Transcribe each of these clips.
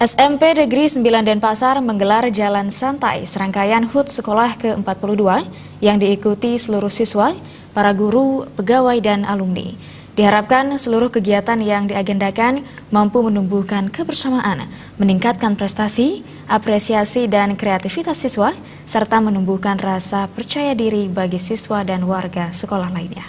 SMP Negeri 9 Denpasar menggelar Jalan Santai serangkaian HUT Sekolah ke-42 yang diikuti seluruh siswa, para guru, pegawai, dan alumni. Diharapkan seluruh kegiatan yang diagendakan mampu menumbuhkan kebersamaan, meningkatkan prestasi, apresiasi, dan kreativitas siswa, serta menumbuhkan rasa percaya diri bagi siswa dan warga sekolah lainnya.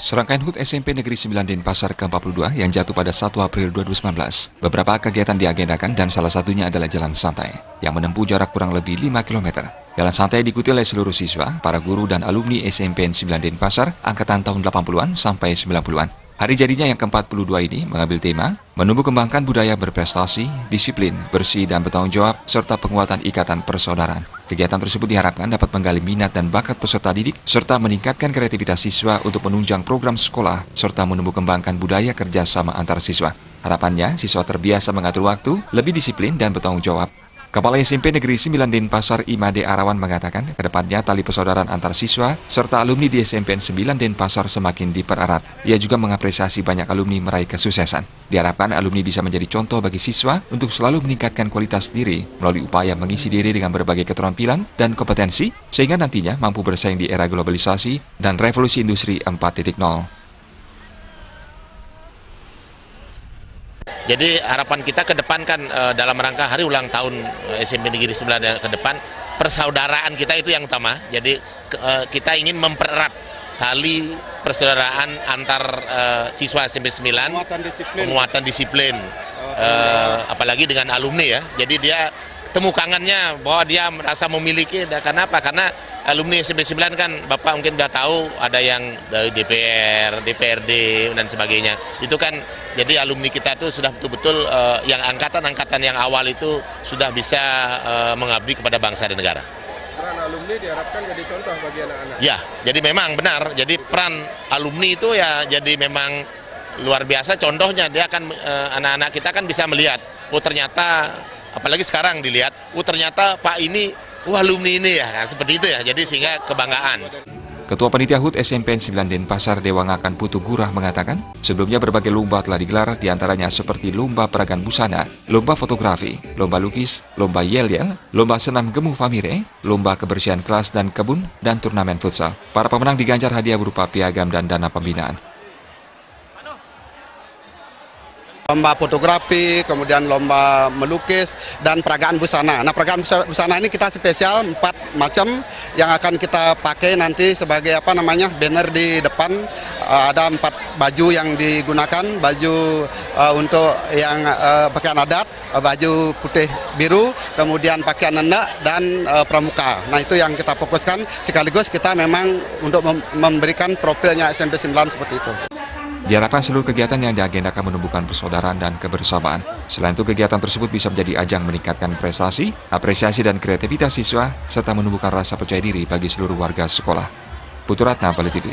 Serangkaian HUT SMP Negeri 9 Denpasar ke-42 yang jatuh pada 1 April 2019. Beberapa kegiatan diagendakan dan salah satunya adalah Jalan Santai yang menempuh jarak kurang lebih 5 km. Jalan Santai diikuti oleh seluruh siswa, para guru dan alumni SMP 9 Denpasar angkatan tahun 80-an sampai 90-an. Hari jadinya yang ke-42 ini mengambil tema menumbuh kembangkan budaya berprestasi, disiplin, bersih, dan bertanggung jawab, serta penguatan ikatan persaudaraan. Kegiatan tersebut diharapkan dapat menggali minat dan bakat peserta didik, serta meningkatkan kreativitas siswa untuk menunjang program sekolah, serta menumbuh kembangkan budaya kerjasama antar siswa. Harapannya, siswa terbiasa mengatur waktu, lebih disiplin, dan bertanggung jawab. Kepala SMP Negeri 9 Denpasar Imade Arawan mengatakan, kedepannya tali persaudaraan antar siswa serta alumni di SMP 9 Denpasar semakin dipererat. Ia juga mengapresiasi banyak alumni meraih kesuksesan. Diharapkan alumni bisa menjadi contoh bagi siswa untuk selalu meningkatkan kualitas diri melalui upaya mengisi diri dengan berbagai keterampilan dan kompetensi, sehingga nantinya mampu bersaing di era globalisasi dan revolusi industri 4.0. Jadi harapan kita ke depan kan dalam rangka hari ulang tahun SMP Negeri 9 ke depan, persaudaraan kita itu yang utama. Jadi kita ingin mempererat tali persaudaraan antar siswa SMP 9, penguatan disiplin, apalagi dengan alumni ya. Jadi dia temu kangennya bahwa dia merasa memiliki, kenapa? Karena alumni SMP 9 kan Bapak mungkin udah tahu ada yang dari DPR, DPRD dan sebagainya. Itu kan jadi alumni kita tuh sudah betul-betul yang angkatan-angkatan yang awal itu sudah bisa mengabdi kepada bangsa dan negara. Peran alumni diharapkan jadi contoh bagi anak-anak. Ya, jadi memang benar. Jadi peran alumni itu ya jadi memang luar biasa contohnya. Dia akan anak-anak kita kan bisa melihat, oh ternyata apalagi sekarang dilihat, ternyata Pak ini, alumni ini ya, seperti itu ya, jadi sehingga kebanggaan. Ketua Panitia HUT SMP 9 Denpasar Dewangakan Putu Gurah mengatakan, sebelumnya berbagai lomba telah digelar, diantaranya seperti lomba peragaan busana, lomba fotografi, lomba lukis, lomba yel-yel, lomba senam gemu famire, lomba kebersihan kelas dan kebun, dan turnamen futsal. Para pemenang diganjar hadiah berupa piagam dan dana pembinaan. Lomba fotografi, kemudian lomba melukis, dan peragaan busana. Nah, peragaan busana ini kita spesial 4 macam yang akan kita pakai nanti sebagai banner di depan. Ada 4 baju yang digunakan, baju untuk yang pakaian adat, baju putih biru, kemudian pakaian nenek, dan pramuka. Nah, itu yang kita fokuskan, sekaligus kita memang untuk memberikan profilnya SMP 9 seperti itu. Diharapkan seluruh kegiatan yang diagendakan menumbuhkan persaudaraan dan kebersamaan. Selain itu, kegiatan tersebut bisa menjadi ajang meningkatkan prestasi, apresiasi, dan kreativitas siswa, serta menumbuhkan rasa percaya diri bagi seluruh warga sekolah. Putu Ratna, Bali TV.